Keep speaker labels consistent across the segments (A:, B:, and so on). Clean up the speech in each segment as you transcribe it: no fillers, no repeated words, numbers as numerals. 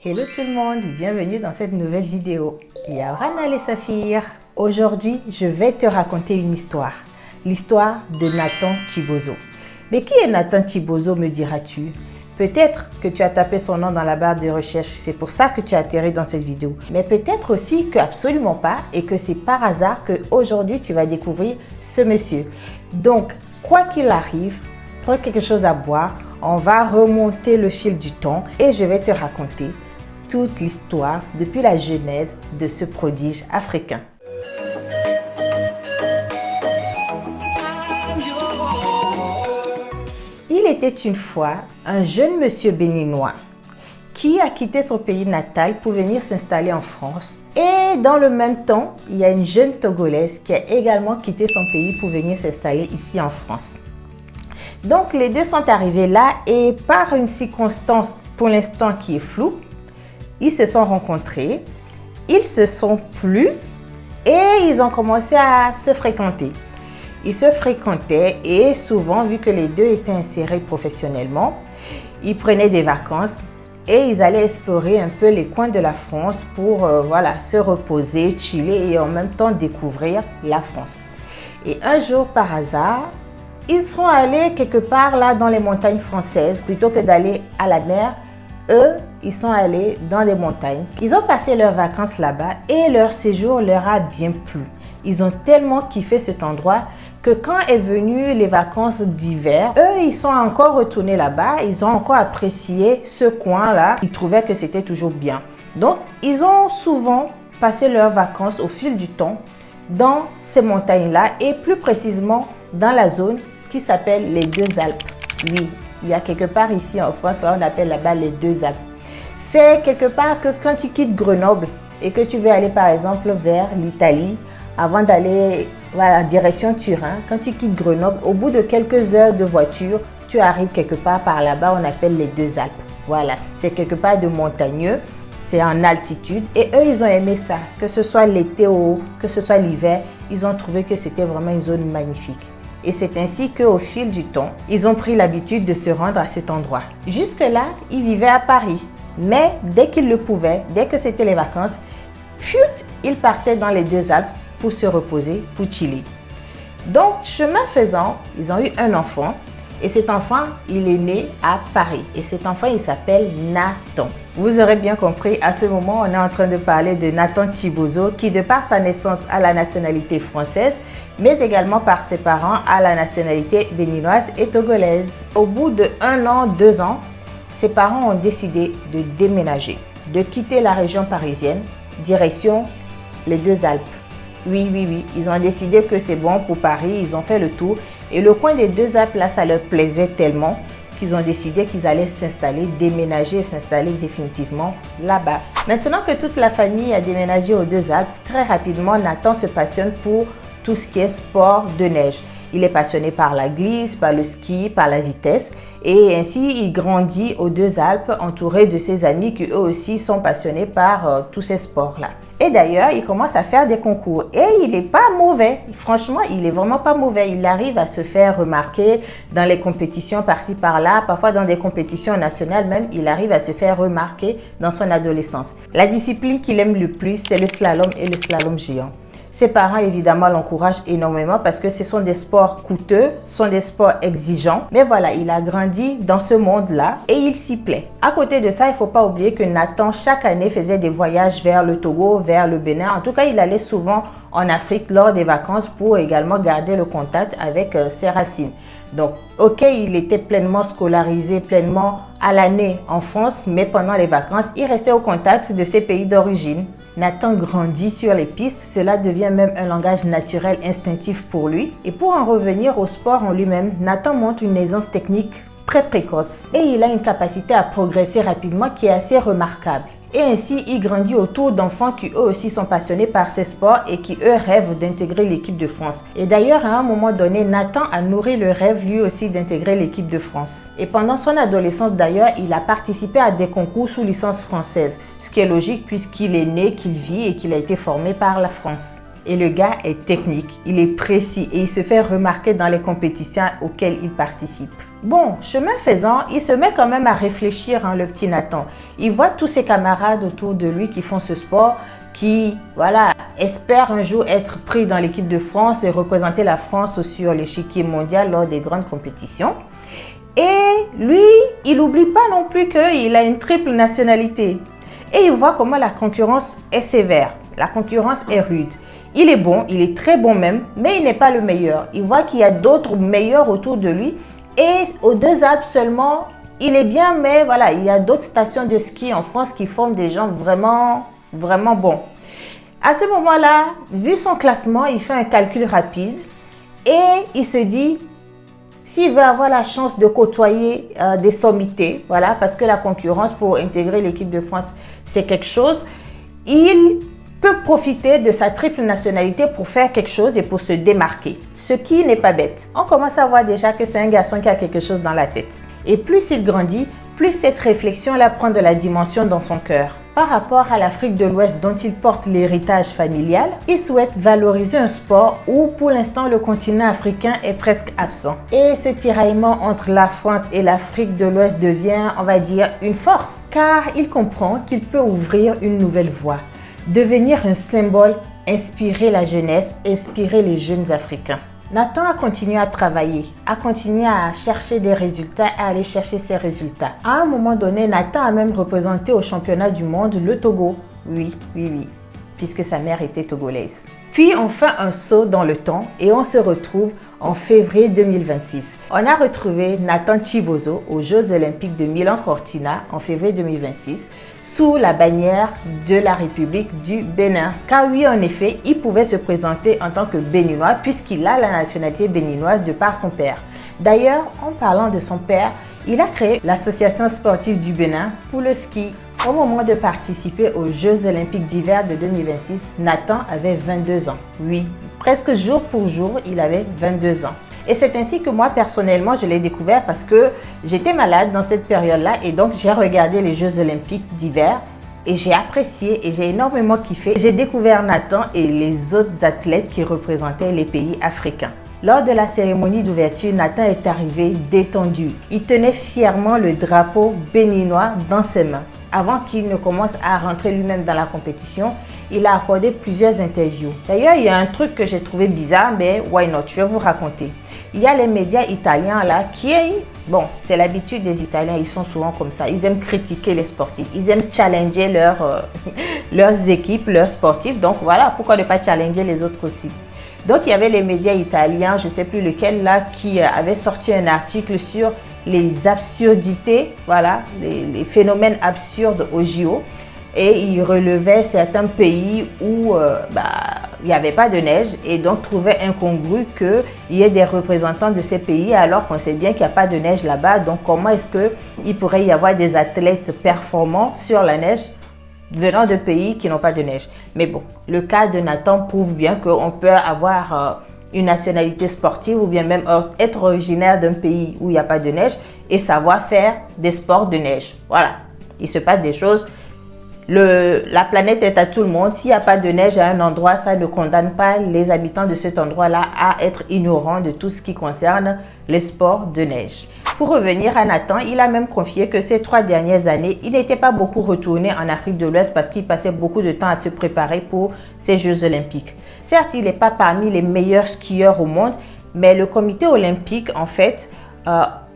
A: Hello tout le monde, bienvenue dans cette nouvelle vidéo. Ya Rana les Saphir. Aujourd'hui, je vais te raconter une histoire. L'histoire de Nathan Chibozo. Mais qui est Nathan Chibozo, me diras-tu? Peut-être que tu as tapé son nom dans la barre de recherche, c'est pour ça que tu as atterri dans cette vidéo. Mais peut-être aussi que absolument pas et que c'est par hasard que aujourd'hui tu vas découvrir ce monsieur. Donc, quoi qu'il arrive, prends quelque chose à boire, on va remonter le fil du temps et je vais te raconter toute l'histoire depuis la genèse de ce prodige africain. Il était une fois un jeune monsieur béninois qui a quitté son pays natal pour venir s'installer en France. Et dans le même temps, il y a une jeune Togolaise qui a également quitté son pays pour venir s'installer ici en France. Donc les deux sont arrivés là et par une circonstance pour l'instant qui est floue, ils se sont rencontrés, ils se sont plu et ils ont commencé à se fréquenter. Ils se fréquentaient et souvent, vu que les deux étaient insérés professionnellement, ils prenaient des vacances et ils allaient explorer un peu les coins de la France pour se reposer, chiller et en même temps découvrir la France. Et un jour, par hasard, ils sont allés quelque part là dans les montagnes françaises plutôt que d'aller à la mer. Eux, ils sont allés dans des montagnes. Ils ont passé leurs vacances là-bas et leur séjour leur a bien plu. Ils ont tellement kiffé cet endroit que quand est venu les vacances d'hiver, eux, ils sont encore retournés là-bas. Ils ont encore apprécié ce coin-là. Ils trouvaient que c'était toujours bien. Donc, ils ont souvent passé leurs vacances au fil du temps dans ces montagnes-là et plus précisément dans la zone qui s'appelle les Deux Alpes. Oui, il y a quelque part ici en France, là, on appelle là-bas les Deux Alpes. C'est quelque part que quand tu quittes Grenoble et que tu veux aller par exemple vers l'Italie, avant d'aller en direction Turin, quand tu quittes Grenoble, au bout de quelques heures de voiture, tu arrives quelque part par là-bas, on appelle les Deux Alpes. Voilà, c'est quelque part de montagneux, c'est en altitude et eux, ils ont aimé ça, que ce soit l'été ou que ce soit l'hiver, ils ont trouvé que c'était vraiment une zone magnifique. Et c'est ainsi qu'au fil du temps, ils ont pris l'habitude de se rendre à cet endroit. Jusque-là, ils vivaient à Paris. Mais dès qu'ils le pouvaient, dès que c'était les vacances, ils partaient dans les Deux Alpes pour se reposer, pour chiller. Donc, chemin faisant, ils ont eu un enfant. Et cet enfant, il est né à Paris. Et cet enfant, il s'appelle Nathan. Vous aurez bien compris, à ce moment, on est en train de parler de Nathan Chibozo, qui de par sa naissance a la nationalité française, mais également par ses parents a la nationalité béninoise et togolaise. Au bout de 1 an, 2 ans, ses parents ont décidé de déménager, de quitter la région parisienne, direction les Deux Alpes. Oui, ils ont décidé que c'est bon pour Paris, ils ont fait le tour. Et le coin des Deux Alpes, là, ça leur plaisait tellement qu'ils ont décidé qu'ils allaient s'installer, déménager et s'installer définitivement là-bas. Maintenant que toute la famille a déménagé aux Deux Alpes, très rapidement, Nathan se passionne pour tout ce qui est sport de neige. Il est passionné par la glisse, par le ski, par la vitesse. Et ainsi, il grandit aux Deux Alpes, entouré de ses amis qui eux aussi sont passionnés par tous ces sports-là. Et d'ailleurs, il commence à faire des concours. Et il n'est pas mauvais. Franchement, il n'est vraiment pas mauvais. Il arrive à se faire remarquer dans les compétitions par-ci, par-là. Parfois, dans des compétitions nationales même, il arrive à se faire remarquer dans son adolescence. La discipline qu'il aime le plus, c'est le slalom et le slalom géant. Ses parents, évidemment, l'encouragent énormément parce que ce sont des sports coûteux, ce sont des sports exigeants. Mais voilà, il a grandi dans ce monde-là et il s'y plaît. À côté de ça, il ne faut pas oublier que Nathan, chaque année, faisait des voyages vers le Togo, vers le Bénin. En tout cas, il allait souvent en Afrique lors des vacances pour également garder le contact avec ses racines. Donc, ok, il était pleinement scolarisé, pleinement à l'année en France, mais pendant les vacances, il restait au contact de ses pays d'origine. Nathan grandit sur les pistes, cela devient même un langage naturel instinctif pour lui. Et pour en revenir au sport en lui-même, Nathan montre une aisance technique très précoce et il a une capacité à progresser rapidement qui est assez remarquable. Et ainsi, il grandit autour d'enfants qui eux aussi sont passionnés par ces sports et qui eux rêvent d'intégrer l'équipe de France. Et d'ailleurs, à un moment donné, Nathan a nourri le rêve lui aussi d'intégrer l'équipe de France. Et pendant son adolescence d'ailleurs, il a participé à des concours sous licence française, ce qui est logique puisqu'il est né, qu'il vit et qu'il a été formé par la France. Et le gars est technique, il est précis et il se fait remarquer dans les compétitions auxquelles il participe. Bon, chemin faisant, il se met quand même à réfléchir, le petit Nathan. Il voit tous ses camarades autour de lui qui font ce sport, qui, voilà, espèrent un jour être pris dans l'équipe de France et représenter la France sur l'échiquier mondial lors des grandes compétitions. Et lui, il n'oublie pas non plus qu'il a une triple nationalité. Et il voit comment la concurrence est sévère, la concurrence est rude. Il est bon, il est très bon même, mais il n'est pas le meilleur. Il voit qu'il y a d'autres meilleurs autour de lui. Et aux Deux Alpes seulement, il est bien, mais voilà, il y a d'autres stations de ski en France qui forment des gens vraiment, vraiment bons. À ce moment-là, vu son classement, il fait un calcul rapide et il se dit, s'il veut avoir la chance de côtoyer des sommités, voilà, parce que la concurrence pour intégrer l'équipe de France, c'est quelque chose, il peut profiter de sa triple nationalité pour faire quelque chose et pour se démarquer, ce qui n'est pas bête. On commence à voir déjà que c'est un garçon qui a quelque chose dans la tête. Et plus il grandit, plus cette réflexion la prend de la dimension dans son cœur. Par rapport à l'Afrique de l'Ouest dont il porte l'héritage familial, il souhaite valoriser un sport où pour l'instant le continent africain est presque absent. Et ce tiraillement entre la France et l'Afrique de l'Ouest devient, on va dire, une force, car il comprend qu'il peut ouvrir une nouvelle voie. Devenir un symbole, inspirer la jeunesse, inspirer les jeunes Africains. Nathan a continué à travailler, a continué à chercher des résultats et à aller chercher ses résultats. À un moment donné, Nathan a même représenté au championnat du monde le Togo. Oui, puisque sa mère était togolaise. Puis on fait un saut dans le temps et on se retrouve en février 2026. On a retrouvé Nathan Chibozo aux Jeux Olympiques de Milan-Cortina en février 2026 sous la bannière de la République du Bénin. Car oui, en effet, il pouvait se présenter en tant que Béninois puisqu'il a la nationalité béninoise de par son père. D'ailleurs, en parlant de son père, il a créé l'association sportive du Bénin pour le ski. Au moment de participer aux Jeux Olympiques d'hiver de 2026, Nathan avait 22 ans. Oui, presque jour pour jour, il avait 22 ans. Et c'est ainsi que moi, personnellement, je l'ai découvert parce que j'étais malade dans cette période-là et donc j'ai regardé les Jeux Olympiques d'hiver et j'ai apprécié et j'ai énormément kiffé. J'ai découvert Nathan et les autres athlètes qui représentaient les pays africains. Lors de la cérémonie d'ouverture, Nathan est arrivé détendu. Il tenait fièrement le drapeau béninois dans ses mains. Avant qu'il ne commence à rentrer lui-même dans la compétition, il a accordé plusieurs interviews. D'ailleurs, il y a un truc que j'ai trouvé bizarre, mais why not? Je vais vous raconter. Il y a les médias italiens là qui, bon, c'est l'habitude des Italiens, ils sont souvent comme ça. Ils aiment critiquer les sportifs, ils aiment challenger leurs équipes, leurs sportifs. Donc voilà, pourquoi ne pas challenger les autres aussi? Donc il y avait les médias italiens, je ne sais plus lequel là, qui avait sorti un article sur les absurdités, voilà, les phénomènes absurdes au JO. Et il relevait certains pays où il n'y avait pas de neige et donc trouvait incongru qu'il y ait des représentants de ces pays alors qu'on sait bien qu'il n'y a pas de neige là-bas. Donc comment est-ce qu'il pourrait y avoir des athlètes performants sur la neige venant de pays qui n'ont pas de neige? Mais bon, le cas de Nathan prouve bien qu'on peut avoir une nationalité sportive ou bien même être originaire d'un pays où il n'y a pas de neige et savoir faire des sports de neige. Voilà, il se passe des choses. La planète est à tout le monde. S'il n'y a pas de neige à un endroit, ça ne condamne pas les habitants de cet endroit-là à être ignorants de tout ce qui concerne les sports de neige. Pour revenir à Nathan, il a même confié que ces 3 dernières années, il n'était pas beaucoup retourné en Afrique de l'Ouest parce qu'il passait beaucoup de temps à se préparer pour ces Jeux Olympiques. Certes, il n'est pas parmi les meilleurs skieurs au monde, mais le comité olympique, en fait,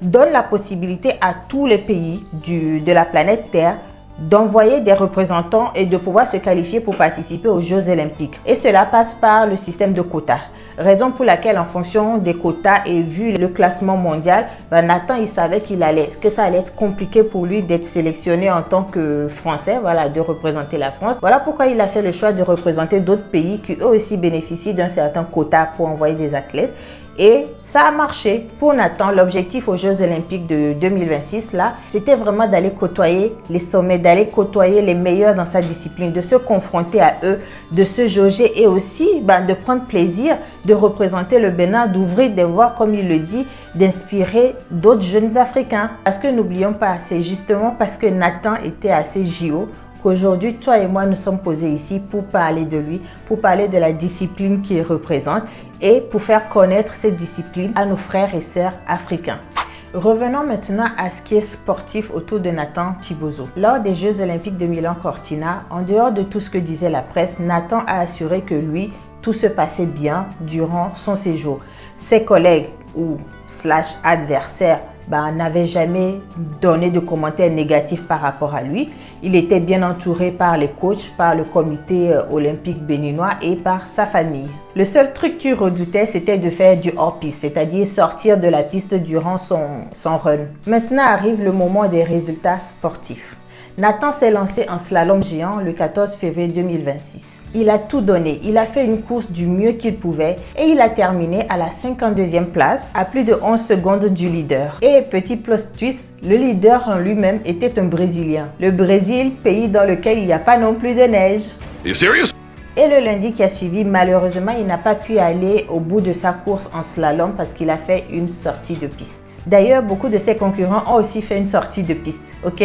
A: donne la possibilité à tous les pays de la planète Terre d'envoyer des représentants et de pouvoir se qualifier pour participer aux Jeux Olympiques. Et cela passe par le système de quotas. Raison pour laquelle, en fonction des quotas et vu le classement mondial, Nathan, il savait que ça allait être compliqué pour lui d'être sélectionné en tant que Français, voilà, de représenter la France. Voilà pourquoi il a fait le choix de représenter d'autres pays qui eux aussi bénéficient d'un certain quota pour envoyer des athlètes. Et ça a marché pour Nathan. L'objectif aux Jeux Olympiques de 2026, là, c'était vraiment d'aller côtoyer les sommets, d'aller côtoyer les meilleurs dans sa discipline, de se confronter à eux, de se jauger et aussi de prendre plaisir de représenter le Bénin, d'ouvrir des voies, comme il le dit, d'inspirer d'autres jeunes Africains. Parce que n'oublions pas, c'est justement parce que Nathan était assez JO qu'aujourd'hui, toi et moi, nous sommes posés ici pour parler de lui, pour parler de la discipline qu'il représente et pour faire connaître cette discipline à nos frères et sœurs africains. Revenons maintenant à ce qui est sportif autour de Nathan Chibozo. Lors des Jeux Olympiques de Milan-Cortina, en dehors de tout ce que disait la presse, Nathan a assuré que lui, tout se passait bien durant son séjour. Ses collègues ou adversaires n'avaient jamais donné de commentaires négatifs par rapport à lui. Il était bien entouré par les coachs, par le comité olympique béninois et par sa famille. Le seul truc qu'il redoutait, c'était de faire du hors-piste, c'est-à-dire sortir de la piste durant son run. Maintenant arrive le moment des résultats sportifs. Nathan s'est lancé en slalom géant le 14 février 2026. Il a tout donné, il a fait une course du mieux qu'il pouvait et il a terminé à la 52e place, à plus de 11 secondes du leader. Et petit plot twist, le leader en lui-même était un Brésilien. Le Brésil, pays dans lequel il n'y a pas non plus de neige. Are you serious? Et le lundi qui a suivi, malheureusement, il n'a pas pu aller au bout de sa course en slalom parce qu'il a fait une sortie de piste. D'ailleurs, beaucoup de ses concurrents ont aussi fait une sortie de piste, ok?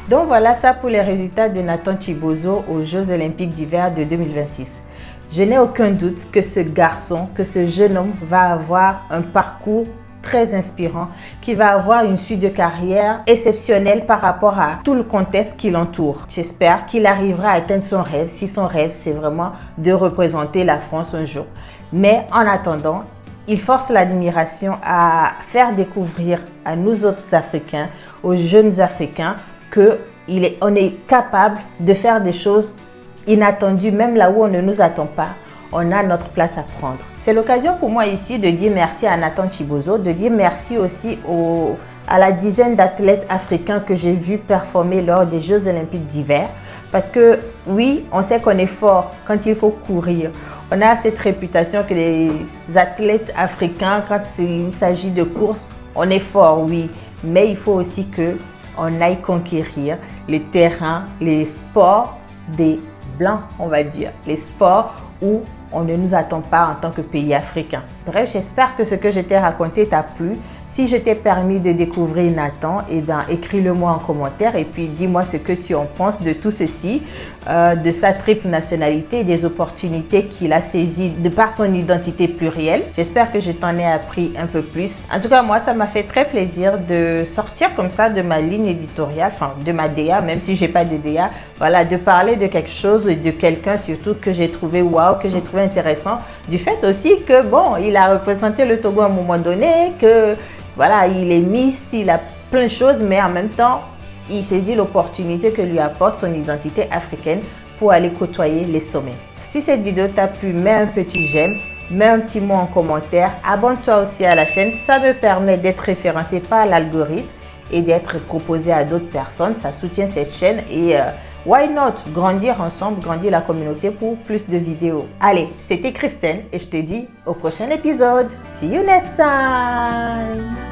A: Donc voilà ça pour les résultats de Nathan Chibozo aux Jeux Olympiques d'hiver de 2026. Je n'ai aucun doute que ce garçon, que ce jeune homme va avoir un parcours très inspirant, qui va avoir une suite de carrière exceptionnelle par rapport à tout le contexte qui l'entoure. J'espère qu'il arrivera à atteindre son rêve, si son rêve c'est vraiment de représenter la France un jour. Mais en attendant, il force l'admiration à faire découvrir à nous autres Africains, aux jeunes Africains, qu'on est capable de faire des choses inattendues, même là où on ne nous attend pas. On a notre place à prendre. C'est l'occasion pour moi ici de dire merci à Nathan Chibozo, de dire merci aussi à la dizaine d'athlètes africains que j'ai vus performer lors des Jeux Olympiques d'hiver. Parce que oui, on sait qu'on est fort quand il faut courir. On a cette réputation que les athlètes africains, quand il s'agit de course, on est fort, oui. Mais il faut aussi qu'on aille conquérir les terrains, les sports des blancs, on va dire. Les sports où on ne nous attend pas en tant que pays africain. Bref, j'espère que ce que je t'ai raconté t'a plu. Si je t'ai permis de découvrir Nathan, écris-le-moi en commentaire et puis dis-moi ce que tu en penses de tout ceci, de sa triple nationalité et des opportunités qu'il a saisies de par son identité plurielle. J'espère que je t'en ai appris un peu plus. En tout cas, moi, ça m'a fait très plaisir de sortir comme ça de ma ligne éditoriale, enfin de ma DA, même si j'ai pas de DA, voilà, de parler de quelque chose et de quelqu'un surtout que j'ai trouvé waouh, que j'ai trouvé intéressant, du fait aussi que bon, il a représenté le Togo à un moment donné, que voilà, il est mixte, il a plein de choses, mais en même temps, il saisit l'opportunité que lui apporte son identité africaine pour aller côtoyer les sommets. Si cette vidéo t'a plu, mets un petit j'aime, mets un petit mot en commentaire, abonne-toi aussi à la chaîne, ça me permet d'être référencé par l'algorithme et d'être proposé à d'autres personnes, ça soutient cette chaîne et why not grandir ensemble, grandir la communauté pour plus de vidéos. Allez, c'était Christelle et je te dis au prochain épisode. See you next time!